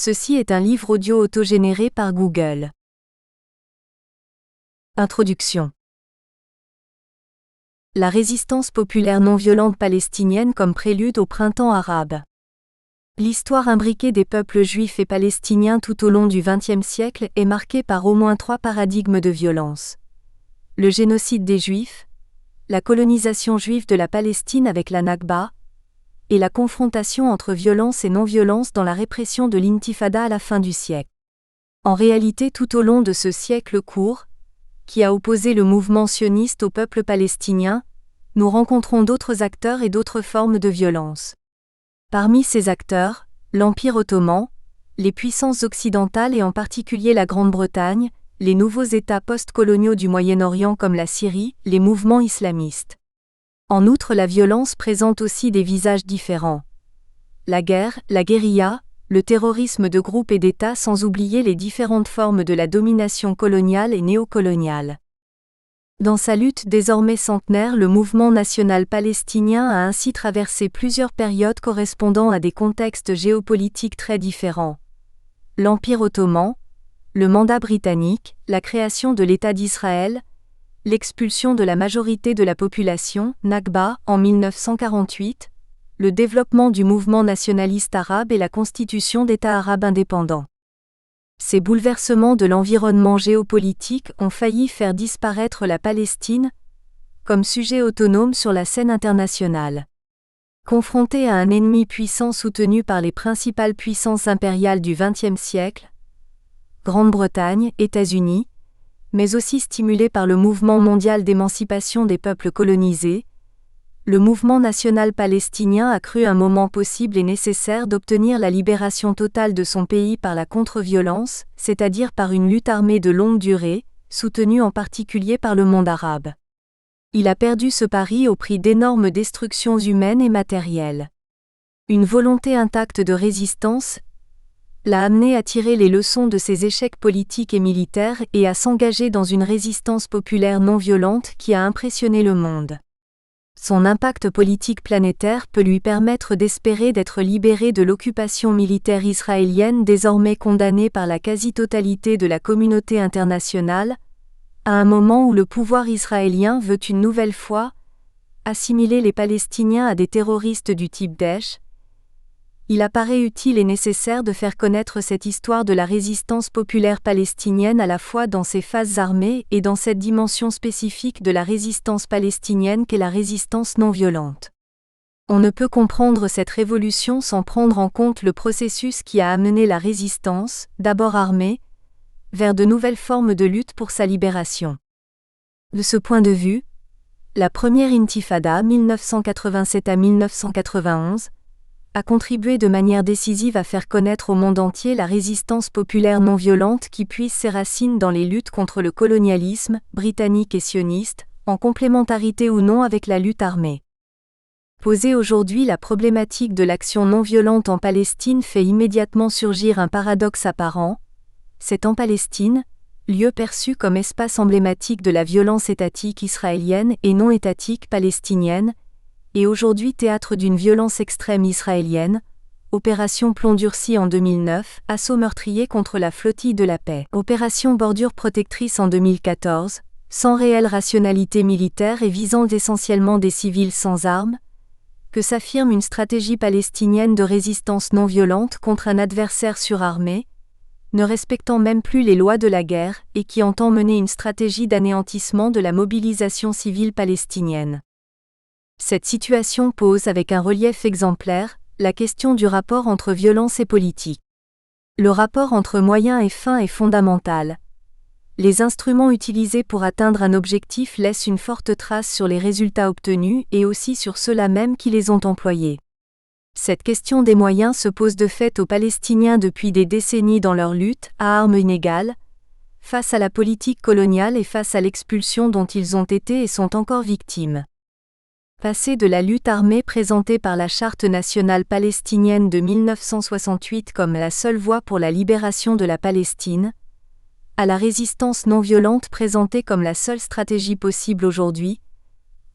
Ceci est un livre audio autogénéré par Google. Introduction. La résistance populaire non violente palestinienne comme prélude au printemps arabe. L'histoire imbriquée des peuples juifs et palestiniens tout au long du XXe siècle est marquée par au moins 3 paradigmes de violence. Le génocide des Juifs, la colonisation juive de la Palestine avec la Nakba, et la confrontation entre violence et non-violence dans la répression de l'intifada à la fin du siècle. En réalité, tout au long de ce siècle court, qui a opposé le mouvement sioniste au peuple palestinien, nous rencontrons d'autres acteurs et d'autres formes de violence. Parmi ces acteurs, l'Empire ottoman, les puissances occidentales et en particulier la Grande-Bretagne, les nouveaux États post-coloniaux du Moyen-Orient comme la Syrie, les mouvements islamistes. En outre, la violence présente aussi des visages différents. La guerre, la guérilla, le terrorisme de groupes et d'États sans oublier les différentes formes de la domination coloniale et néocoloniale. Dans sa lutte désormais centenaire, le mouvement national palestinien a ainsi traversé plusieurs périodes correspondant à des contextes géopolitiques très différents. L'Empire ottoman, le mandat britannique, la création de l'État d'Israël, l'expulsion de la majorité de la population, Nakba, en 1948, le développement du mouvement nationaliste arabe et la constitution d'États arabes indépendants. Ces bouleversements de l'environnement géopolitique ont failli faire disparaître la Palestine comme sujet autonome sur la scène internationale. Confrontée à un ennemi puissant soutenu par les principales puissances impériales du XXe siècle, Grande-Bretagne, États-Unis, mais aussi stimulé par le mouvement mondial d'émancipation des peuples colonisés, le mouvement national palestinien a cru un moment possible et nécessaire d'obtenir la libération totale de son pays par la contre-violence, c'est-à-dire par une lutte armée de longue durée, soutenue en particulier par le monde arabe. Il a perdu ce pari au prix d'énormes destructions humaines et matérielles. Une volonté intacte de résistance l'a amené à tirer les leçons de ses échecs politiques et militaires et à s'engager dans une résistance populaire non violente qui a impressionné le monde. Son impact politique planétaire peut lui permettre d'espérer d'être libéré de l'occupation militaire israélienne désormais condamnée par la quasi-totalité de la communauté internationale, à un moment où le pouvoir israélien veut une nouvelle fois assimiler les Palestiniens à des terroristes du type Daesh. Il apparaît utile et nécessaire de faire connaître cette histoire de la résistance populaire palestinienne à la fois dans ses phases armées et dans cette dimension spécifique de la résistance palestinienne qu'est la résistance non violente. On ne peut comprendre cette révolution sans prendre en compte le processus qui a amené la résistance, d'abord armée, vers de nouvelles formes de lutte pour sa libération. De ce point de vue, la première intifada 1987 à 1991 a contribué de manière décisive à faire connaître au monde entier la résistance populaire non violente qui puise ses racines dans les luttes contre le colonialisme, britannique et sioniste, en complémentarité ou non avec la lutte armée. Poser aujourd'hui la problématique de l'action non violente en Palestine fait immédiatement surgir un paradoxe apparent. C'est en Palestine, lieu perçu comme espace emblématique de la violence étatique israélienne et non étatique palestinienne, et aujourd'hui théâtre d'une violence extrême israélienne, opération Plomb durci en 2009, assaut meurtrier contre la flottille de la paix, opération Bordure protectrice en 2014, sans réelle rationalité militaire et visant essentiellement des civils sans armes, que s'affirme une stratégie palestinienne de résistance non violente contre un adversaire surarmé, ne respectant même plus les lois de la guerre et qui entend mener une stratégie d'anéantissement de la mobilisation civile palestinienne. Cette situation pose avec un relief exemplaire la question du rapport entre violence et politique. Le rapport entre moyens et fins est fondamental. Les instruments utilisés pour atteindre un objectif laissent une forte trace sur les résultats obtenus et aussi sur ceux-là même qui les ont employés. Cette question des moyens se pose de fait aux Palestiniens depuis des décennies dans leur lutte, à armes inégales, face à la politique coloniale et face à l'expulsion dont ils ont été et sont encore victimes. Passer de la lutte armée présentée par la Charte nationale palestinienne de 1968 comme la seule voie pour la libération de la Palestine, à la résistance non violente présentée comme la seule stratégie possible aujourd'hui,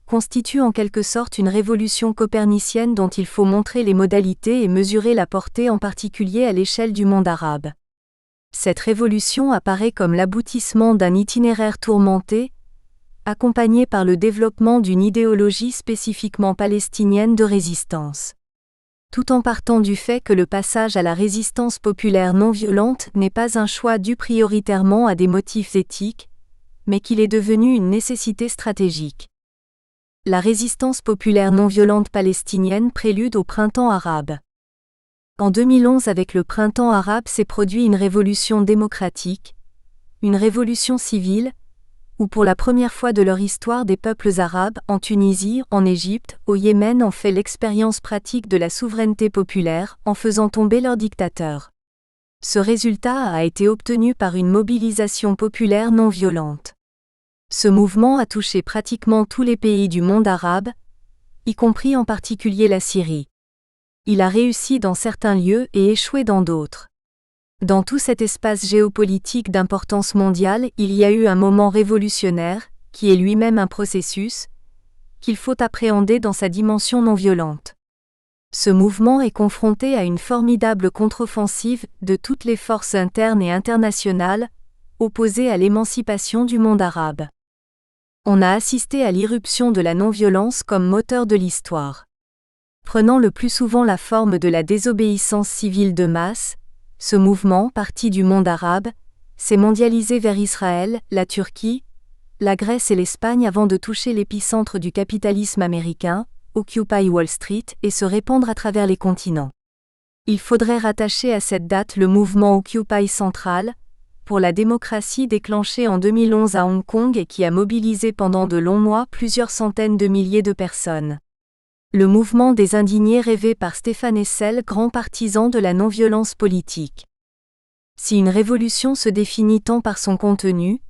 constitue en quelque sorte une révolution copernicienne dont il faut montrer les modalités et mesurer la portée en particulier à l'échelle du monde arabe. Cette révolution apparaît comme l'aboutissement d'un itinéraire tourmenté, accompagné par le développement d'une idéologie spécifiquement palestinienne de résistance. Tout en partant du fait que le passage à la résistance populaire non violente n'est pas un choix dû prioritairement à des motifs éthiques, mais qu'il est devenu une nécessité stratégique. La résistance populaire non violente palestinienne prélude au printemps arabe. En 2011, avec le printemps arabe s'est produit une révolution démocratique, une révolution civile, où pour la première fois de leur histoire des peuples arabes, en Tunisie, en Égypte, au Yémen ont fait l'expérience pratique de la souveraineté populaire, en faisant tomber leurs dictateurs. Ce résultat a été obtenu par une mobilisation populaire non violente. Ce mouvement a touché pratiquement tous les pays du monde arabe, y compris en particulier la Syrie. Il a réussi dans certains lieux et échoué dans d'autres. Dans tout cet espace géopolitique d'importance mondiale, il y a eu un moment révolutionnaire, qui est lui-même un processus, qu'il faut appréhender dans sa dimension non violente. Ce mouvement est confronté à une formidable contre-offensive de toutes les forces internes et internationales, opposées à l'émancipation du monde arabe. On a assisté à l'irruption de la non-violence comme moteur de l'histoire. Prenant le plus souvent la forme de la désobéissance civile de masse, ce mouvement, parti du monde arabe, s'est mondialisé vers Israël, la Turquie, la Grèce et l'Espagne avant de toucher l'épicentre du capitalisme américain, Occupy Wall Street, et se répandre à travers les continents. Il faudrait rattacher à cette date le mouvement Occupy Central, pour la démocratie déclenché en 2011 à Hong Kong et qui a mobilisé pendant de longs mois plusieurs centaines de milliers de personnes. Le mouvement des indignés rêvé par Stéphane Hessel, grand partisan de la non-violence politique. Si une révolution se définit tant par son contenu,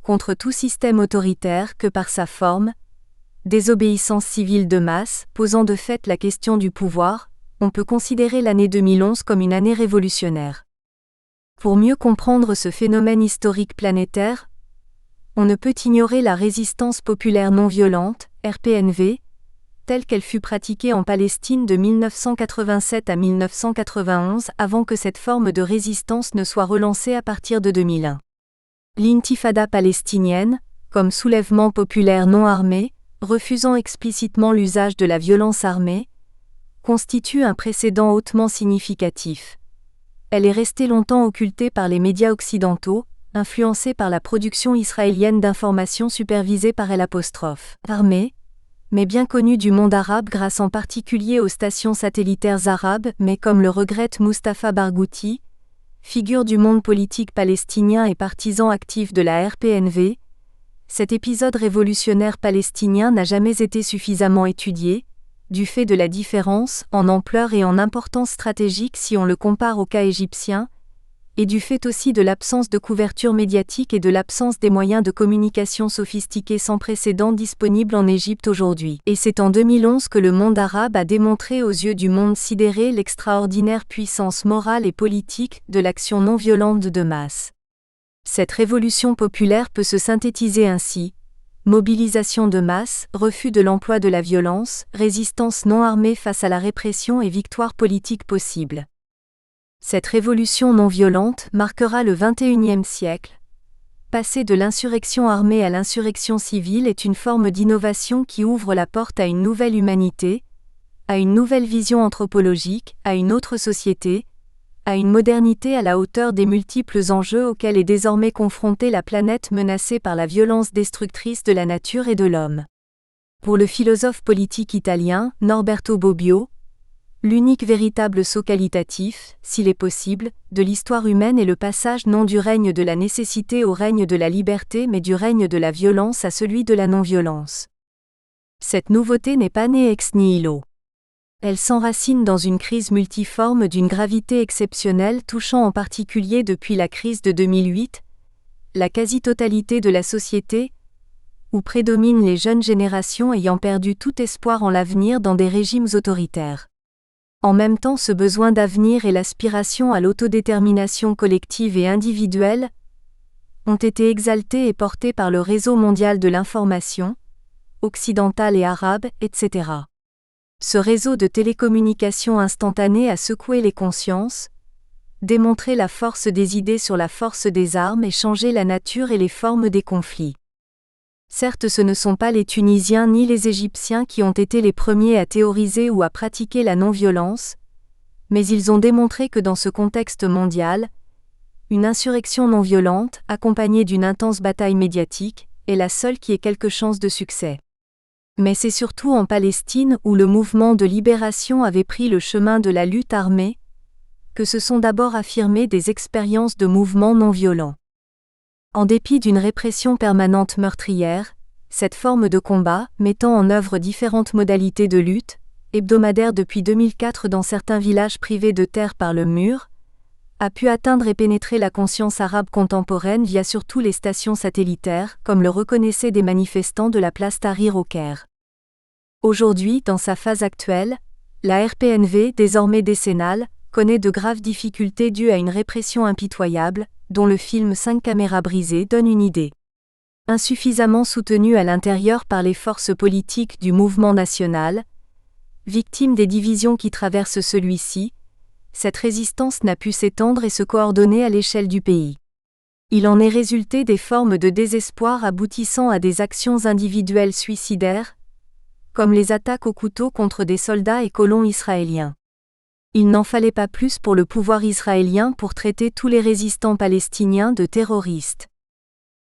contre tout système autoritaire, que par sa forme, désobéissance civile de masse, posant de fait la question du pouvoir, on peut considérer l'année 2011 comme une année révolutionnaire. Pour mieux comprendre ce phénomène historique planétaire, on ne peut ignorer la résistance populaire non violente, RPNV, telle qu'elle fut pratiquée en Palestine de 1987 à 1991 avant que cette forme de résistance ne soit relancée à partir de 2001. L'intifada palestinienne, comme soulèvement populaire non armé, refusant explicitement l'usage de la violence armée, constitue un précédent hautement significatif. Elle est restée longtemps occultée par les médias occidentaux, influencée par la production israélienne d'informations supervisée par l'armée, mais bien connue du monde arabe grâce en particulier aux stations satellitaires arabes, mais comme le regrette Mustapha Barghouti, figure du monde politique palestinien et partisan actif de la RPNV, cet épisode révolutionnaire palestinien n'a jamais été suffisamment étudié, du fait de la différence en ampleur et en importance stratégique si on le compare au cas égyptien, et du fait aussi de l'absence de couverture médiatique et de l'absence des moyens de communication sophistiqués sans précédent disponibles en Égypte aujourd'hui. Et c'est en 2011 que le monde arabe a démontré aux yeux du monde sidéré l'extraordinaire puissance morale et politique de l'action non violente de masse. Cette révolution populaire peut se synthétiser ainsi: mobilisation de masse, refus de l'emploi de la violence, résistance non armée face à la répression et victoire politique possible. Cette révolution non violente marquera le XXIe siècle. Passer de l'insurrection armée à l'insurrection civile est une forme d'innovation qui ouvre la porte à une nouvelle humanité, à une nouvelle vision anthropologique, à une autre société, à une modernité à la hauteur des multiples enjeux auxquels est désormais confrontée la planète menacée par la violence destructrice de la nature et de l'homme. Pour le philosophe politique italien, Norberto Bobbio, l'unique véritable saut qualitatif, s'il est possible, de l'histoire humaine est le passage non du règne de la nécessité au règne de la liberté mais du règne de la violence à celui de la non-violence. Cette nouveauté n'est pas née ex nihilo. Elle s'enracine dans une crise multiforme d'une gravité exceptionnelle touchant en particulier depuis la crise de 2008, la quasi-totalité de la société, où prédominent les jeunes générations ayant perdu tout espoir en l'avenir dans des régimes autoritaires. En même temps, ce besoin d'avenir et l'aspiration à l'autodétermination collective et individuelle ont été exaltés et portés par le réseau mondial de l'information, occidentale et arabe, etc. Ce réseau de télécommunications instantanées a secoué les consciences, démontré la force des idées sur la force des armes et changé la nature et les formes des conflits. Certes, ce ne sont pas les Tunisiens ni les Égyptiens qui ont été les premiers à théoriser ou à pratiquer la non-violence, mais ils ont démontré que dans ce contexte mondial, une insurrection non violente, accompagnée d'une intense bataille médiatique, est la seule qui ait quelque chance de succès. Mais c'est surtout en Palestine où le mouvement de libération avait pris le chemin de la lutte armée, que se sont d'abord affirmées des expériences de mouvements non violents. En dépit d'une répression permanente meurtrière, cette forme de combat, mettant en œuvre différentes modalités de lutte, hebdomadaire depuis 2004 dans certains villages privés de terre par le mur, a pu atteindre et pénétrer la conscience arabe contemporaine via surtout les stations satellitaires, comme le reconnaissaient des manifestants de la place Tahrir au Caire. Aujourd'hui, dans sa phase actuelle, la RPNV, désormais décennale, connaît de graves difficultés dues à une répression impitoyable, dont le film 5 caméras brisées donne une idée. Insuffisamment soutenu à l'intérieur par les forces politiques du mouvement national, victime des divisions qui traversent celui-ci, cette résistance n'a pu s'étendre et se coordonner à l'échelle du pays. Il en est résulté des formes de désespoir aboutissant à des actions individuelles suicidaires, comme les attaques au couteau contre des soldats et colons israéliens. Il n'en fallait pas plus pour le pouvoir israélien pour traiter tous les résistants palestiniens de terroristes.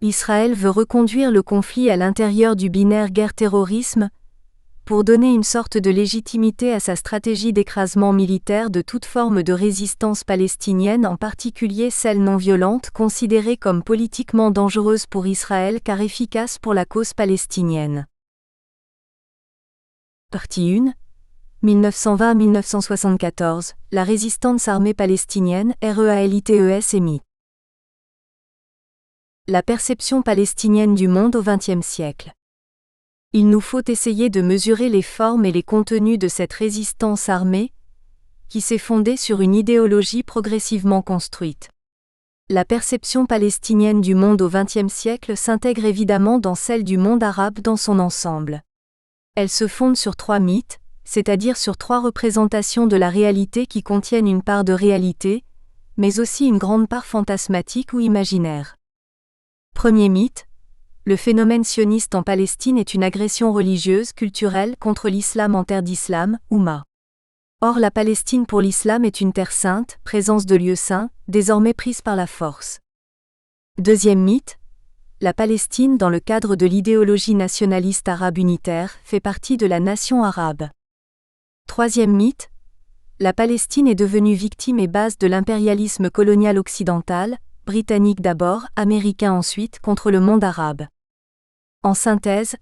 Israël veut reconduire le conflit à l'intérieur du binaire guerre-terrorisme, pour donner une sorte de légitimité à sa stratégie d'écrasement militaire de toute forme de résistance palestinienne, en particulier celle non violente, considérée comme politiquement dangereuse pour Israël car efficace pour la cause palestinienne. Partie 1. 1920-1974, la résistance armée palestinienne, REALITES-MI. La perception palestinienne du monde au XXe siècle. Il nous faut essayer de mesurer les formes et les contenus de cette résistance armée, qui s'est fondée sur une idéologie progressivement construite. La perception palestinienne du monde au XXe siècle s'intègre évidemment dans celle du monde arabe dans son ensemble. Elle se fonde sur 3 mythes, c'est-à-dire sur 3 représentations de la réalité qui contiennent une part de réalité, mais aussi une grande part fantasmatique ou imaginaire. Premier mythe, le phénomène sioniste en Palestine est une agression religieuse, culturelle contre l'islam en terre d'islam, Oumma. Or la Palestine pour l'islam est une terre sainte, présence de lieux saints, désormais prise par la force. Deuxième mythe, la Palestine dans le cadre de l'idéologie nationaliste arabe unitaire fait partie de la nation arabe. Troisième mythe, la Palestine est devenue victime et base de l'impérialisme colonial occidental, britannique d'abord, américain ensuite, contre le monde arabe. En synthèse,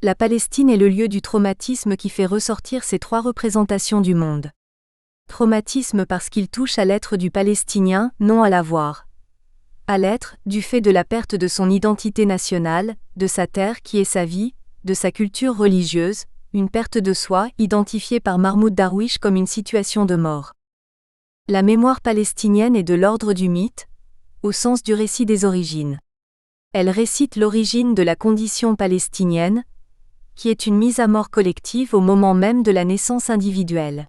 la Palestine est le lieu du traumatisme qui fait ressortir ces 3 représentations du monde. Traumatisme parce qu'il touche à l'être du Palestinien, non à l'avoir. À l'être, du fait de la perte de son identité nationale, de sa terre qui est sa vie, de sa culture religieuse, une perte de soi, identifiée par Mahmoud Darwish comme une situation de mort. La mémoire palestinienne est de l'ordre du mythe, au sens du récit des origines. Elle récite l'origine de la condition palestinienne, qui est une mise à mort collective au moment même de la naissance individuelle.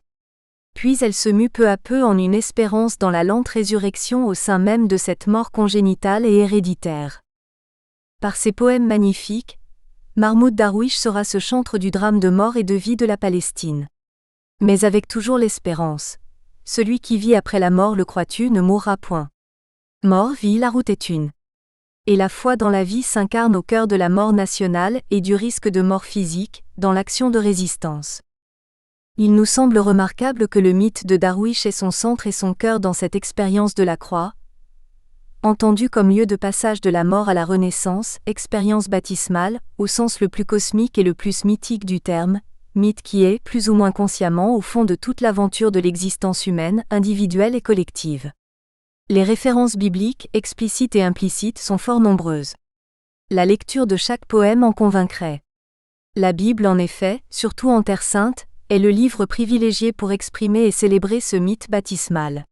Puis elle se mue peu à peu en une espérance dans la lente résurrection au sein même de cette mort congénitale et héréditaire. Par ses poèmes magnifiques, Mahmoud Darwish sera ce chantre du drame de mort et de vie de la Palestine. Mais avec toujours l'espérance. Celui qui vit après la mort, le crois-tu, ne mourra point. Mort, vie, la route est une. Et la foi dans la vie s'incarne au cœur de la mort nationale et du risque de mort physique, dans l'action de résistance. Il nous semble remarquable que le mythe de Darwish ait son centre et son cœur dans cette expérience de la croix, entendue comme lieu de passage de la mort à la renaissance, expérience baptismale, au sens le plus cosmique et le plus mythique du terme, mythe qui est, plus ou moins consciemment, au fond de toute l'aventure de l'existence humaine, individuelle et collective. Les références bibliques, explicites et implicites, sont fort nombreuses. La lecture de chaque poème en convaincrait. La Bible, en effet, surtout en Terre Sainte, est le livre privilégié pour exprimer et célébrer ce mythe baptismal.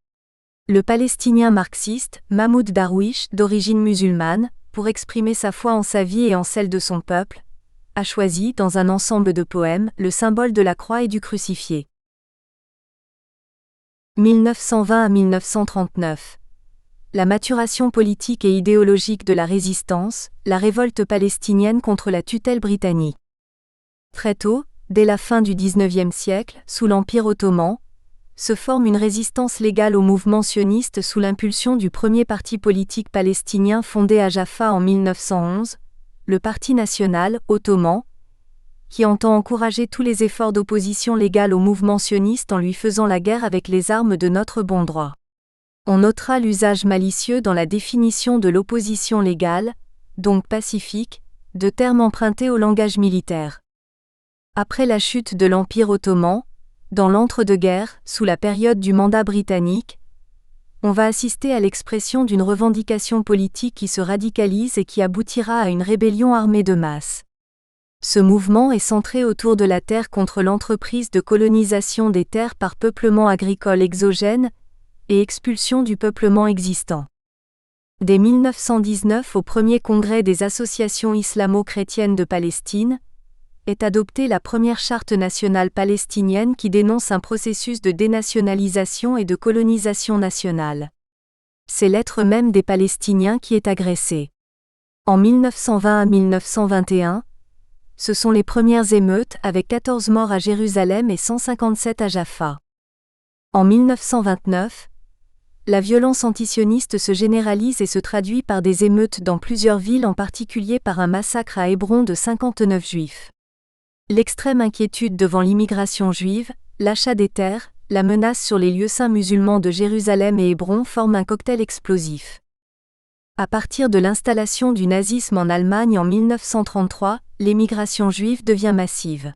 Le Palestinien marxiste, Mahmoud Darwish, d'origine musulmane, pour exprimer sa foi en sa vie et en celle de son peuple, a choisi, dans un ensemble de poèmes, le symbole de la croix et du crucifié. 1920 à 1939. La maturation politique et idéologique de la résistance, la révolte palestinienne contre la tutelle britannique. Très tôt, dès la fin du XIXe siècle, sous l'Empire ottoman, se forme une résistance légale au mouvement sioniste sous l'impulsion du premier parti politique palestinien fondé à Jaffa en 1911, le Parti national ottoman, qui entend encourager tous les efforts d'opposition légale au mouvement sioniste en lui faisant la guerre avec les armes de notre bon droit. On notera l'usage malicieux dans la définition de l'opposition légale, donc pacifique, de termes empruntés au langage militaire. Après la chute de l'Empire ottoman, dans l'entre-deux-guerres, sous la période du mandat britannique, on va assister à l'expression d'une revendication politique qui se radicalise et qui aboutira à une rébellion armée de masse. Ce mouvement est centré autour de la terre contre l'entreprise de colonisation des terres par peuplement agricole exogène et expulsion du peuplement existant. Dès 1919 au premier congrès des associations islamo-chrétiennes de Palestine, est adoptée la première charte nationale palestinienne qui dénonce un processus de dénationalisation et de colonisation nationale. C'est l'être même des Palestiniens qui est agressé. En 1920 à 1921, ce sont les premières émeutes avec 14 morts à Jérusalem et 157 à Jaffa. En 1929, la violence antisioniste se généralise et se traduit par des émeutes dans plusieurs villes, en particulier par un massacre à Hébron de 59 juifs. L'extrême inquiétude devant l'immigration juive, l'achat des terres, la menace sur les lieux saints musulmans de Jérusalem et Hébron forment un cocktail explosif. À partir de l'installation du nazisme en Allemagne en 1933, l'émigration juive devient massive.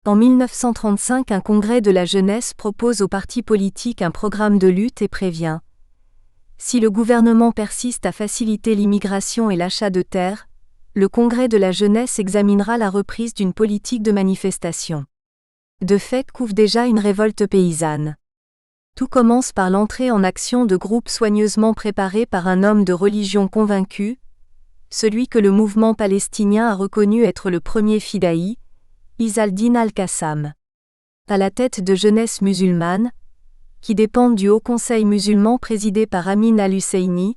En 1935, un congrès de la jeunesse propose aux partis politiques un programme de lutte et prévient : si le gouvernement persiste à faciliter l'immigration et l'achat de terres, le congrès de la jeunesse examinera la reprise d'une politique de manifestation. De fait, couvre déjà une révolte paysanne. Tout commence par l'entrée en action de groupes soigneusement préparés par un homme de religion convaincu, celui que le mouvement palestinien a reconnu être le premier fidaï, Izz al-Din al-Qassam. À la tête de jeunesse musulmane, qui dépendent du Haut Conseil musulman présidé par Amin al-Husseini,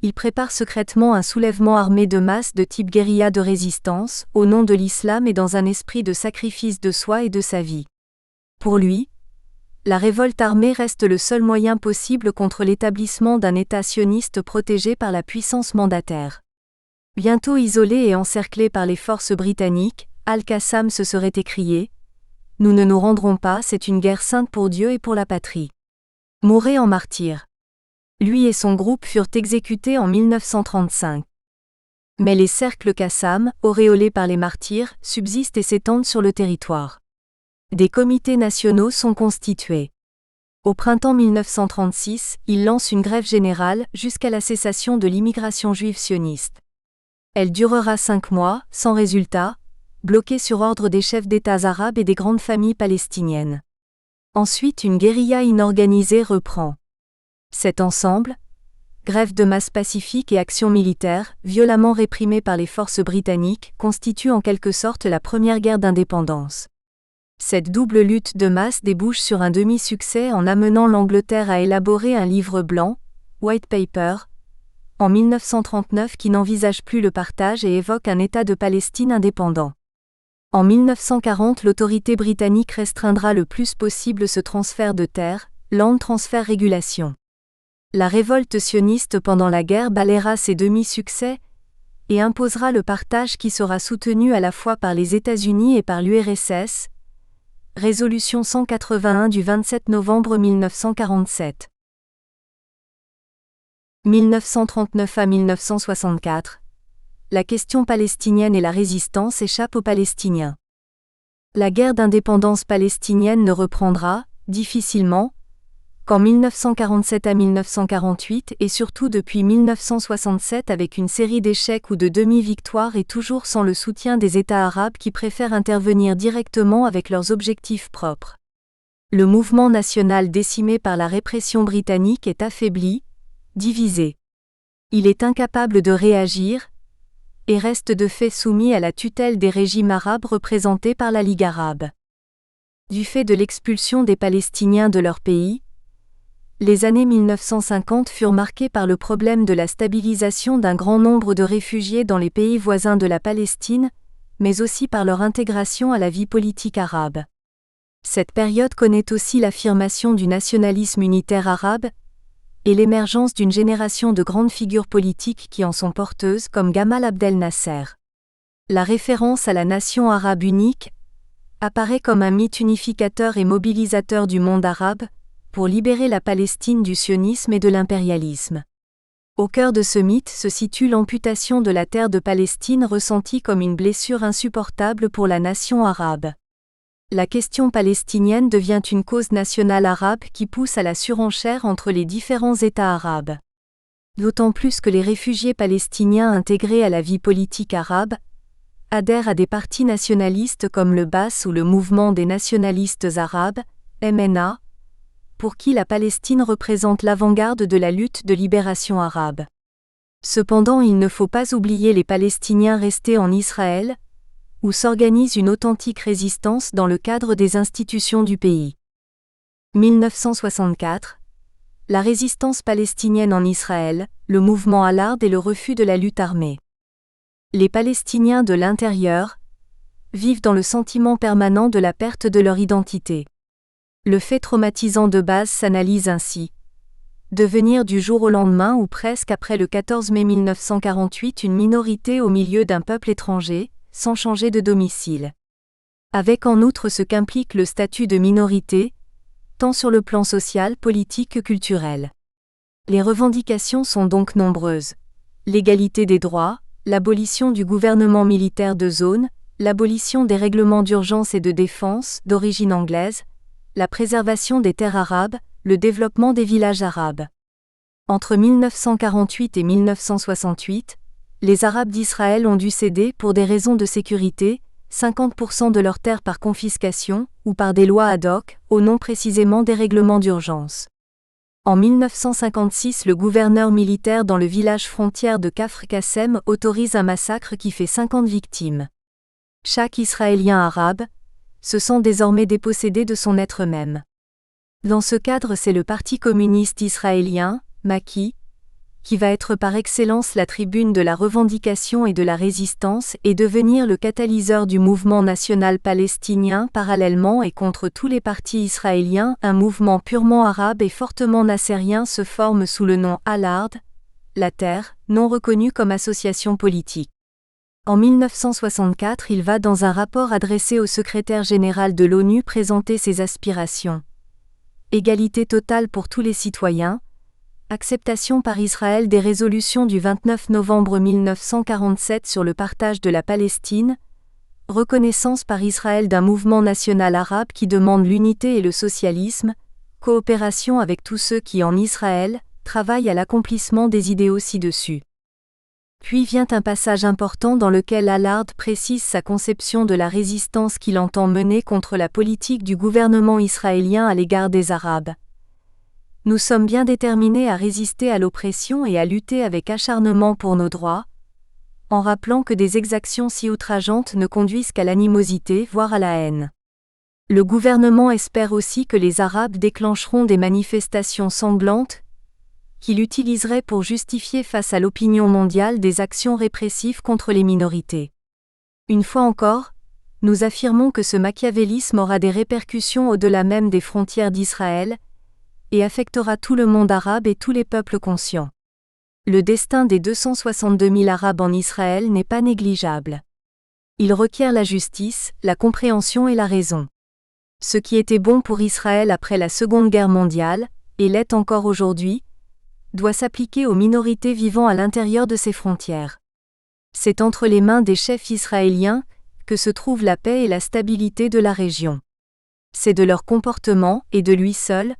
il prépare secrètement un soulèvement armé de masse de type guérilla de résistance, au nom de l'islam et dans un esprit de sacrifice de soi et de sa vie. Pour lui, la révolte armée reste le seul moyen possible contre l'établissement d'un État sioniste protégé par la puissance mandataire. Bientôt isolé et encerclé par les forces britanniques, Al-Qassam se serait écrié : « Nous ne nous rendrons pas, c'est une guerre sainte pour Dieu et pour la patrie. » Mourez en martyr. Lui et son groupe furent exécutés en 1935. Mais les cercles Qassam, auréolés par les martyrs, subsistent et s'étendent sur le territoire. Des comités nationaux sont constitués. Au printemps 1936, ils lancent une grève générale jusqu'à la cessation de l'immigration juive sioniste. Elle durera 5 mois, sans résultat, bloquée sur ordre des chefs d'États arabes et des grandes familles palestiniennes. Ensuite, une guérilla inorganisée reprend. Cet ensemble, grève de masse pacifique et action militaire, violemment réprimée par les forces britanniques, constitue en quelque sorte la première guerre d'indépendance. Cette double lutte de masse débouche sur un demi-succès en amenant l'Angleterre à élaborer un livre blanc, White Paper, en 1939 qui n'envisage plus le partage et évoque un État de Palestine indépendant. En 1940, l'autorité britannique restreindra le plus possible ce transfert de terres, Land Transfer Regulation. La révolte sioniste pendant la guerre balayera ces demi-succès et imposera le partage qui sera soutenu à la fois par les États-Unis et par l'URSS. Résolution 181 du 27 novembre 1947. 1939 à 1964. La question palestinienne et la résistance échappent aux Palestiniens. La guerre d'indépendance palestinienne ne reprendra, difficilement, qu'en 1947 à 1948 et surtout depuis 1967 avec une série d'échecs ou de demi-victoires et toujours sans le soutien des États arabes qui préfèrent intervenir directement avec leurs objectifs propres. Le mouvement national décimé par la répression britannique est affaibli, divisé. Il est incapable de réagir, et restent de fait soumis à la tutelle des régimes arabes représentés par la Ligue arabe. Du fait de l'expulsion des Palestiniens de leur pays, les années 1950 furent marquées par le problème de la stabilisation d'un grand nombre de réfugiés dans les pays voisins de la Palestine, mais aussi par leur intégration à la vie politique arabe. Cette période connaît aussi l'affirmation du nationalisme unitaire arabe et l'émergence d'une génération de grandes figures politiques qui en sont porteuses comme Gamal Abdel Nasser. La référence à la nation arabe unique apparaît comme un mythe unificateur et mobilisateur du monde arabe pour libérer la Palestine du sionisme et de l'impérialisme. Au cœur de ce mythe se situe l'amputation de la terre de Palestine ressentie comme une blessure insupportable pour la nation arabe. La question palestinienne devient une cause nationale arabe qui pousse à la surenchère entre les différents États arabes. D'autant plus que les réfugiés palestiniens intégrés à la vie politique arabe adhèrent à des partis nationalistes comme le BAS ou le Mouvement des nationalistes arabes, MNA, pour qui la Palestine représente l'avant-garde de la lutte de libération arabe. Cependant, il ne faut pas oublier les Palestiniens restés en Israël, où s'organise une authentique résistance dans le cadre des institutions du pays. 1964. La résistance palestinienne en Israël, le mouvement Al-Ard et le refus de la lutte armée. Les Palestiniens de l'intérieur vivent dans le sentiment permanent de la perte de leur identité. Le fait traumatisant de base s'analyse ainsi. Devenir du jour au lendemain ou presque après le 14 mai 1948 une minorité au milieu d'un peuple étranger, sans changer de domicile. Avec en outre ce qu'implique le statut de minorité, tant sur le plan social, politique que culturel. Les revendications sont donc nombreuses. L'égalité des droits, l'abolition du gouvernement militaire de zone, l'abolition des règlements d'urgence et de défense d'origine anglaise, la préservation des terres arabes, le développement des villages arabes. Entre 1948 et 1968, les Arabes d'Israël ont dû céder, pour des raisons de sécurité, 50% de leurs terres par confiscation, ou par des lois ad hoc, au nom précisément des règlements d'urgence. En 1956, le gouverneur militaire dans le village frontière de Kafr Qassem autorise un massacre qui fait 50 victimes. Chaque Israélien arabe se sent désormais dépossédé de son être même. Dans ce cadre, c'est le Parti communiste israélien, Maki, qui va être par excellence la tribune de la revendication et de la résistance et devenir le catalyseur du mouvement national palestinien. Parallèlement et contre tous les partis israéliens, un mouvement purement arabe et fortement nassérien se forme sous le nom Al-Ard, la terre, non reconnue comme association politique. En 1964, il va dans un rapport adressé au secrétaire général de l'ONU présenter ses aspirations. Égalité totale pour tous les citoyens, acceptation par Israël des résolutions du 29 novembre 1947 sur le partage de la Palestine, reconnaissance par Israël d'un mouvement national arabe qui demande l'unité et le socialisme, coopération avec tous ceux qui en Israël travaillent à l'accomplissement des idéaux ci-dessus. Puis vient un passage important dans lequel Al-Ard précise sa conception de la résistance qu'il entend mener contre la politique du gouvernement israélien à l'égard des Arabes. Nous sommes bien déterminés à résister à l'oppression et à lutter avec acharnement pour nos droits, en rappelant que des exactions si outrageantes ne conduisent qu'à l'animosité, voire à la haine. Le gouvernement espère aussi que les Arabes déclencheront des manifestations sanglantes, qu'il utiliserait pour justifier face à l'opinion mondiale des actions répressives contre les minorités. Une fois encore, nous affirmons que ce machiavélisme aura des répercussions au-delà même des frontières d'Israël, et affectera tout le monde arabe et tous les peuples conscients. Le destin des 262 000 Arabes en Israël n'est pas négligeable. Il requiert la justice, la compréhension et la raison. Ce qui était bon pour Israël après la Seconde Guerre mondiale, et l'est encore aujourd'hui, doit s'appliquer aux minorités vivant à l'intérieur de ses frontières. C'est entre les mains des chefs israéliens que se trouve la paix et la stabilité de la région. C'est de leur comportement, et de lui seul,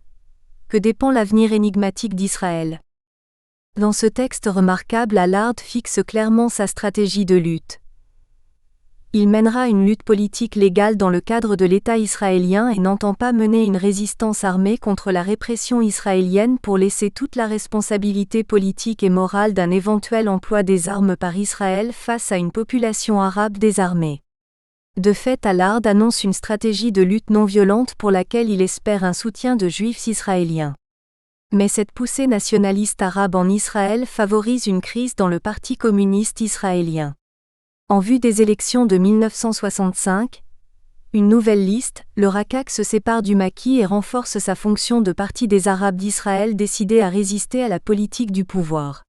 que dépend l'avenir énigmatique d'Israël. Dans ce texte remarquable, Al-Ard fixe clairement sa stratégie de lutte. Il mènera une lutte politique légale dans le cadre de l'État israélien et n'entend pas mener une résistance armée contre la répression israélienne pour laisser toute la responsabilité politique et morale d'un éventuel emploi des armes par Israël face à une population arabe désarmée. De fait, Allard annonce une stratégie de lutte non violente pour laquelle il espère un soutien de juifs israéliens. Mais cette poussée nationaliste arabe en Israël favorise une crise dans le Parti communiste israélien. En vue des élections de 1965, une nouvelle liste, le Rakak, se sépare du Maquis et renforce sa fonction de parti des Arabes d'Israël décidés à résister à la politique du pouvoir.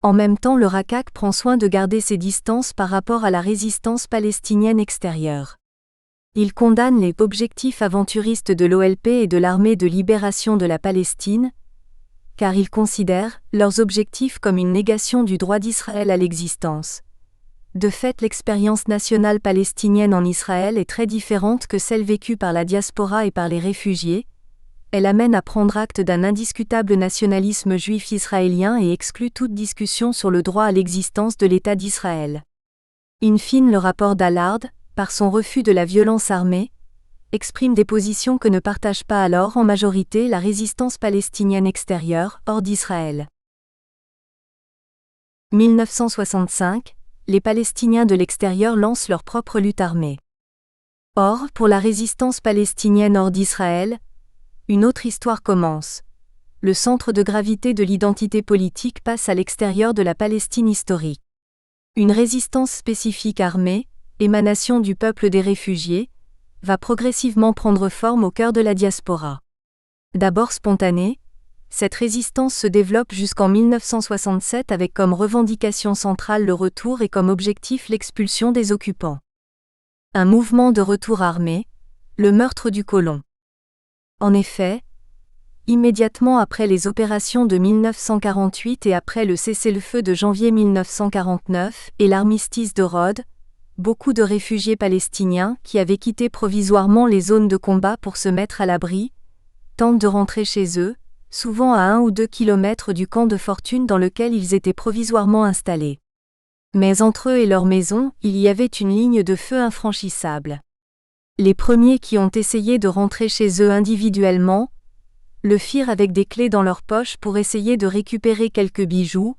En même temps, le Rakak prend soin de garder ses distances par rapport à la résistance palestinienne extérieure. Il condamne les objectifs aventuristes de l'OLP et de l'Armée de libération de la Palestine, car il considère leurs objectifs comme une négation du droit d'Israël à l'existence. De fait, l'expérience nationale palestinienne en Israël est très différente que celle vécue par la diaspora et par les réfugiés. Elle amène à prendre acte d'un indiscutable nationalisme juif israélien et exclut toute discussion sur le droit à l'existence de l'État d'Israël. In fine, le rapport d'Allard, par son refus de la violence armée, exprime des positions que ne partage pas alors en majorité la résistance palestinienne extérieure, hors d'Israël. 1965, les Palestiniens de l'extérieur lancent leur propre lutte armée. Or, pour la résistance palestinienne hors d'Israël, une autre histoire commence. Le centre de gravité de l'identité politique passe à l'extérieur de la Palestine historique. Une résistance spécifique armée, émanation du peuple des réfugiés, va progressivement prendre forme au cœur de la diaspora. D'abord spontanée, cette résistance se développe jusqu'en 1967 avec comme revendication centrale le retour et comme objectif l'expulsion des occupants. Un mouvement de retour armé, le meurtre du colon. En effet, immédiatement après les opérations de 1948 et après le cessez-le-feu de janvier 1949 et l'armistice de Rhodes, beaucoup de réfugiés palestiniens qui avaient quitté provisoirement les zones de combat pour se mettre à l'abri, tentent de rentrer chez eux, souvent à 1 ou 2 kilomètres du camp de fortune dans lequel ils étaient provisoirement installés. Mais entre eux et leur maison, il y avait une ligne de feu infranchissable. Les premiers qui ont essayé de rentrer chez eux individuellement, le firent avec des clés dans leurs poches pour essayer de récupérer quelques bijoux,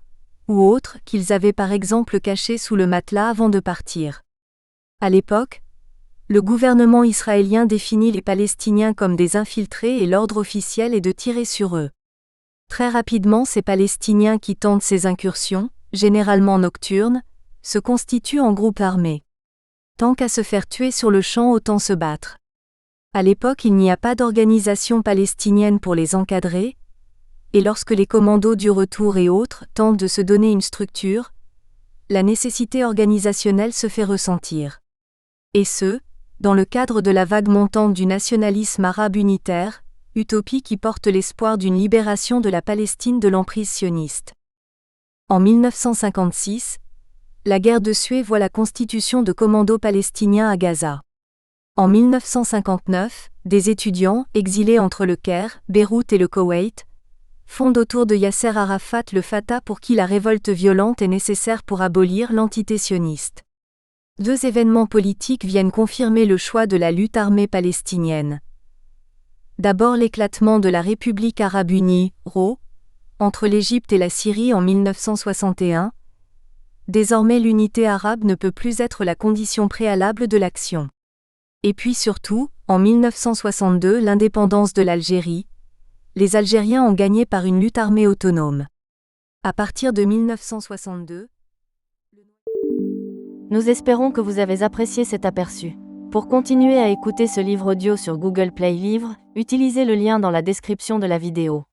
ou autres qu'ils avaient par exemple cachés sous le matelas avant de partir. À l'époque, le gouvernement israélien définit les Palestiniens comme des infiltrés et l'ordre officiel est de tirer sur eux. Très rapidement, ces Palestiniens qui tentent ces incursions, généralement nocturnes, se constituent en groupes armés. Tant qu'à se faire tuer sur le champ, autant se battre. À l'époque, il n'y a pas d'organisation palestinienne pour les encadrer, et lorsque les commandos du retour et autres tentent de se donner une structure, la nécessité organisationnelle se fait ressentir. Et ce, dans le cadre de la vague montante du nationalisme arabe unitaire, utopie qui porte l'espoir d'une libération de la Palestine de l'emprise sioniste. En 1956, la guerre de Suez voit la constitution de commandos palestiniens à Gaza. En 1959, des étudiants, exilés entre le Caire, Beyrouth et le Koweït, fondent autour de Yasser Arafat le Fatah pour qui la révolte violente est nécessaire pour abolir l'entité sioniste. 2 événements politiques viennent confirmer le choix de la lutte armée palestinienne. D'abord l'éclatement de la République arabe unie, RAU, entre l'Égypte et la Syrie en 1961. Désormais l'unité arabe ne peut plus être la condition préalable de l'action. Et puis surtout, en 1962 l'indépendance de l'Algérie. Les Algériens ont gagné par une lutte armée autonome. À partir de 1962, nous espérons que vous avez apprécié cet aperçu. Pour continuer à écouter ce livre audio sur Google Play Livres, utilisez le lien dans la description de la vidéo.